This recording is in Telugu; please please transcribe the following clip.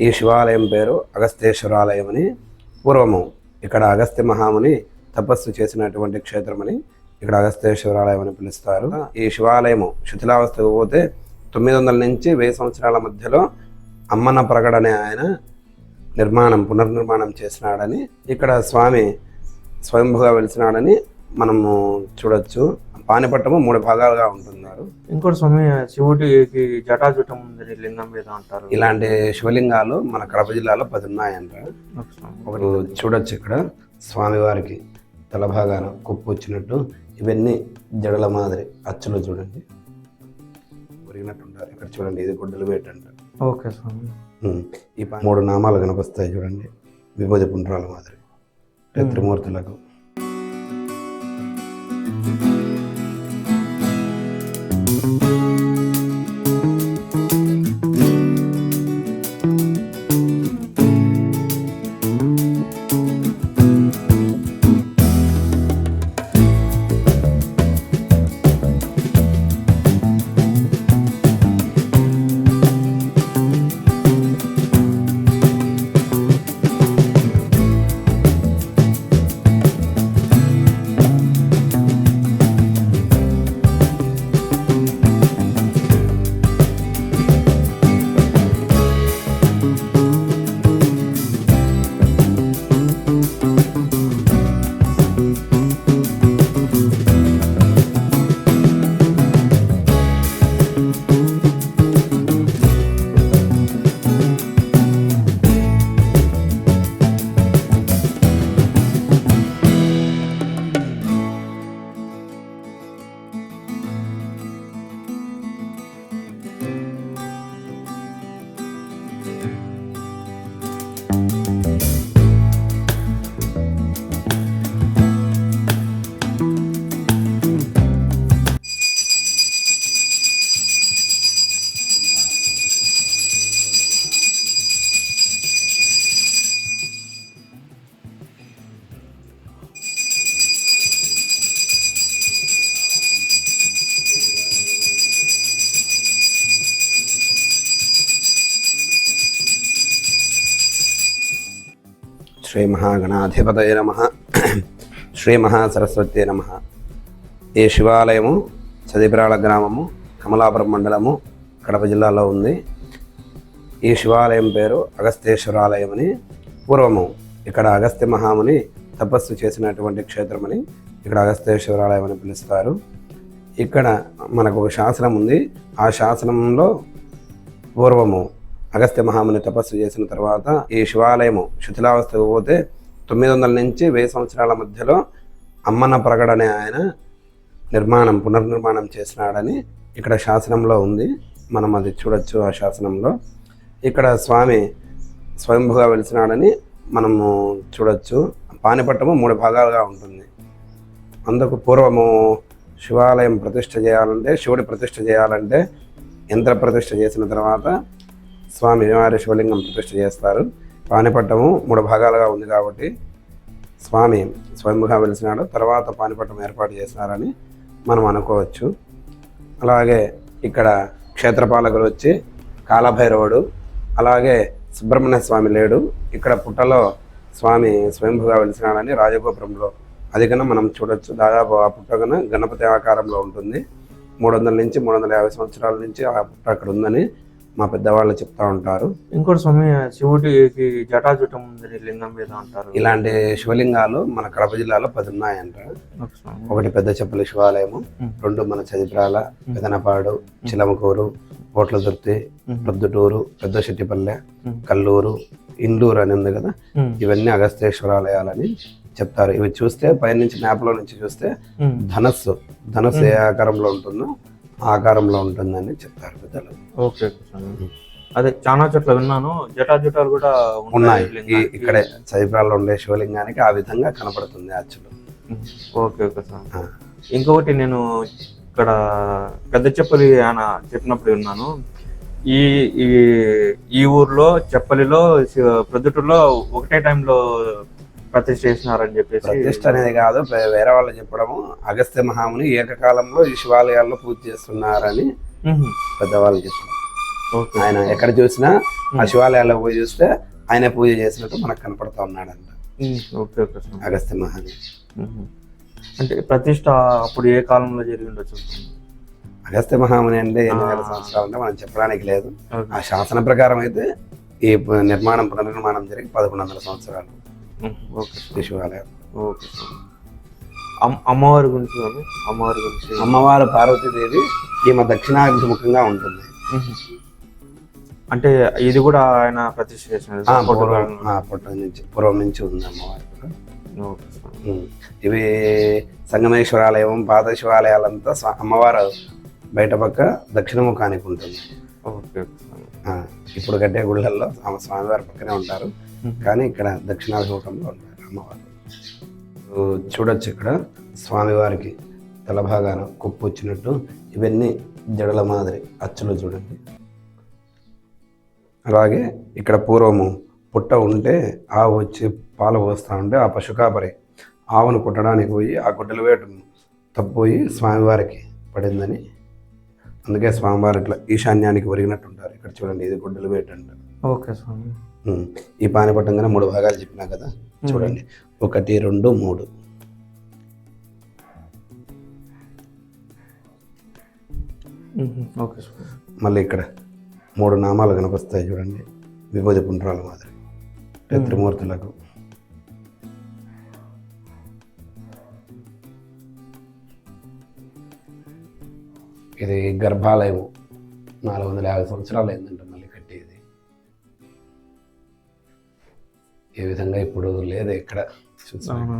ఈ శివాలయం పేరు అగస్తేశ్వరాలయం అని. పూర్వము ఇక్కడ అగస్త్య మహాముని తపస్సు చేసినటువంటి క్షేత్రమని ఇక్కడ అగస్తేశ్వరాలయం అని పిలుస్తారు. ఈ శివాలయము శిథిలావస్థకు పోతే 900 నుంచి 1000 సంవత్సరాల మధ్యలో అమ్మన ప్రగడ అనే ఆయన పునర్నిర్మాణం చేసినాడని, ఇక్కడ స్వామి స్వయంభుగా వెలిసినాడని మనము చూడొచ్చు. పానిపట్టము 3 భాగాలుగా ఉంటున్నారు. ఇంకోటి స్వామి, శివుడికి జటాజుటం ఉంది లింగం మీద అంటారు. ఇలాంటి శివలింగాలు మన కడప జిల్లాలో 10 ఉన్నాయంట. ఒకటి చూడొచ్చు, ఇక్కడ స్వామివారికి తల భాగాన కుప్పు వచ్చినట్టు ఇవన్నీ జడల మాదిరి అచ్చులు చూడండి ఒరిగినట్టు ఉంటారు. ఇక్కడ చూడండి, ఇది గుడ్డలు వేటంట. ఓకే స్వామి. ఈ 3 నామాలు కనిపిస్తాయి చూడండి, విభూతి పుండ్రాల మాదిరి త్రిమూర్తులకు. శ్రీ మహాగణాధిపతయ నమః. శ్రీ మహాసరస్వతి నమః. ఈ శివాలయము చదిపిరాల గ్రామము, కమలాపురం మండలము, కడప జిల్లాలో ఉంది. ఈ శివాలయం పేరు అగస్తేశ్వరాలయం అని. పూర్వము ఇక్కడ అగస్త్య మహాముని తపస్సు చేసినటువంటి క్షేత్రమని ఇక్కడ అగస్తేశ్వరాలయం అని పిలుస్తారు. ఇక్కడ మనకు ఒక శాసనం ఉంది. ఆ శాసనంలో పూర్వము అగస్త్య మహాముని తపస్సు చేసిన తర్వాత ఈ శివాలయము శిథిలావస్థకు పోతే 900 నుంచి 1000 సంవత్సరాల మధ్యలో అమ్మన ప్రగడ అనే ఆయన పునర్నిర్మాణం చేసినాడని ఇక్కడ శాసనంలో ఉంది. మనం అది చూడొచ్చు. ఆ శాసనంలో ఇక్కడ స్వామి స్వయంభుగా వెలిసినాడని మనము చూడొచ్చు. పానిపట్టము 3 భాగాలుగా ఉంటుంది. అందుకు పూర్వము శివాలయం ప్రతిష్ఠ చేయాలంటే, శివుడి ప్రతిష్ఠ చేయాలంటే యంత్ర ప్రతిష్ఠ చేసిన తర్వాత స్వామి వారి శివలింగం ప్రతిష్ఠ చేస్తారు. పానిపట్టము 3 భాగాలుగా ఉంది కాబట్టి స్వామి స్వయంభుగా వెలిసినాడు, తర్వాత పానిపట్టం ఏర్పాటు చేసినారని మనం అనుకోవచ్చు. అలాగే ఇక్కడ క్షేత్రపాలకులు వచ్చి కాలభైరవుడు, అలాగే సుబ్రహ్మణ్య స్వామి లేడు. ఇక్కడ పుట్టలో స్వామి స్వయంభుగా వెలిసినాడని రాజగోపురంలో అది కన్నా మనం చూడొచ్చు. దాదాపు ఆ పుట్ట కన్నా గణపతి ఆకారంలో ఉంటుంది. 300 నుంచి 350 సంవత్సరాల నుంచి ఆ పుట్ట అక్కడ ఉందని మా పెద్దవాళ్ళు చెప్తా ఉంటారు. ఇంకోటి స్వామి, శివుడికి జటాజుటం ఉంది లింగం మీద అంటారు. ఇలాంటి శివలింగాలు మన కడప జిల్లాలో 10 ఉన్నాయంట. ఒకటి పెద్ద చెప్పుల శివాలయము, 2 మన చదిప్రాల, పెదనపాడు, చిలమకూరు, పోట్లదుర్తి, ప్రొద్దుటూరు, పెద్ద శెట్టిపల్లె, కల్లూరు, ఇండూరు అని ఉంది కదా. ఇవన్నీ అగస్తేశ్వరాలయాలని చెప్తారు. ఇవి చూస్తే పైనుంచి మ్యాప్లో నుంచి చూస్తే ధనస్సు ఏ ఆకారంలో ఉంటుందో ఆకారంలో ఉంటుందని చెప్తారు పెద్దలు. ఓకే, అదే చాలా చోట్ల విన్నాను. జటాజుటాలు కూడా ఉన్నాయి. ఇక్కడే చైత్రాల్లో ఉండే శివలింగానికి ఆ విధంగా కనపడుతుంది అచ్చులు. Okay okay sir. ఇంకొకటి నేను ఇక్కడ పెద్ద చెప్పలి ఆయన చెప్పినప్పుడు విన్నాను. ఈ ఈ ఊర్లో చెప్పలిలో ప్రొద్దుటూరులో ఒకటే టైంలో ప్రతిష్ఠ చేసినారని చెప్పేసి. ప్రతిష్ఠ అనేది కాదు, వేరే వాళ్ళు చెప్పడము. అగస్త్య మహాముని ఏకకాలంలో ఈ శివాలయాల్లో పూజ చేస్తున్నారని పెద్దవాళ్ళు చెప్పారు. ఓకే. ఆయన ఎక్కడ చూసినా ఆ శివాలయాల్లో పోయి చూస్తే ఆయన పూజ చేసినట్టు మనకు కనపడతా ఉన్నాడంట ఓకే ఓకే స్వామి. అగస్త్య మహాముని. అంటే ప్రతిష్ట అప్పుడు ఏ కాలంలో జరిగి ఉండొచ్చు? అగస్త్య మహాముని అంటే ఎన్ని వేల సంవత్సరాలు అంటే మనం చెప్పడానికి లేదు. ఓకే. ఆ శాసన ప్రకారం అయితే ఈ పునర్నిర్మాణం జరిగి 1100 సంవత్సరాలు ఓకే ఈ శివాలయం. ఓకే స్వామి. అమ్మవారి గురించి స్వామి, అమ్మవారి గురించి. అమ్మవారు పార్వతీదేవి ఈమె దక్షిణాభిముఖంగా ఉంటుంది. అంటే ఇది కూడా ఆయన ప్రతిష్ఠ చేసినది? పూర్వం నుంచి ఉంది అమ్మవారి కూడా. ఓకే స్వామి. ఇవి సంగమేశ్వరాలయం, పాత శివాలయాలంతా అమ్మవారు బయట పక్క దక్షిణముఖానికి ఉంటుంది. ఓకే స్వామి. ఇప్పుడు కట్టే గుళ్ళల్లో స్వామివారి పక్కనే ఉంటారు, కానీ ఇక్కడ దక్షిణాభిముఖంలో ఉంటారు అమ్మవారు. చూడొచ్చు ఇక్కడ స్వామివారికి తల భాగాన కుప్పు వచ్చినట్టు ఇవన్నీ జడల మాదిరి అచ్చులు చూడండి. అలాగే ఇక్కడ పూర్వము పుట్ట ఉంటే ఆవు వచ్చి పాలు పోస్తూ ఉంటే ఆ పశుకాపరి ఆవును కుట్టడానికి పోయి ఆ గుడ్డల వేటును తప్పిపోయి స్వామివారికి పడిందని, అందుకే స్వామివారి ఇట్లా ఈశాన్యానికి ఒరిగినట్టు ఉంటారు. ఇక్కడ చూడండి, ఇది గుడ్డల వేటు అంటారు. ఓకే స్వామి. ఈ పానిపట్టంగానే 3 భాగాలు చెప్పినా కదా, చూడండి 1, 2, 3. ఓకే స్వామి. మళ్ళీ ఇక్కడ 3 నామాలు కనిపిస్తాయి చూడండి, విభూతి పుండ్రాల మాదిరి త్రిమూర్తులకు. ఇది గర్భాలయము 450 సంవత్సరాలు అయిందంట మళ్ళీ కట్టేది. ఈ విధంగా ఇప్పుడు లేదు ఎక్కడ చూసాను.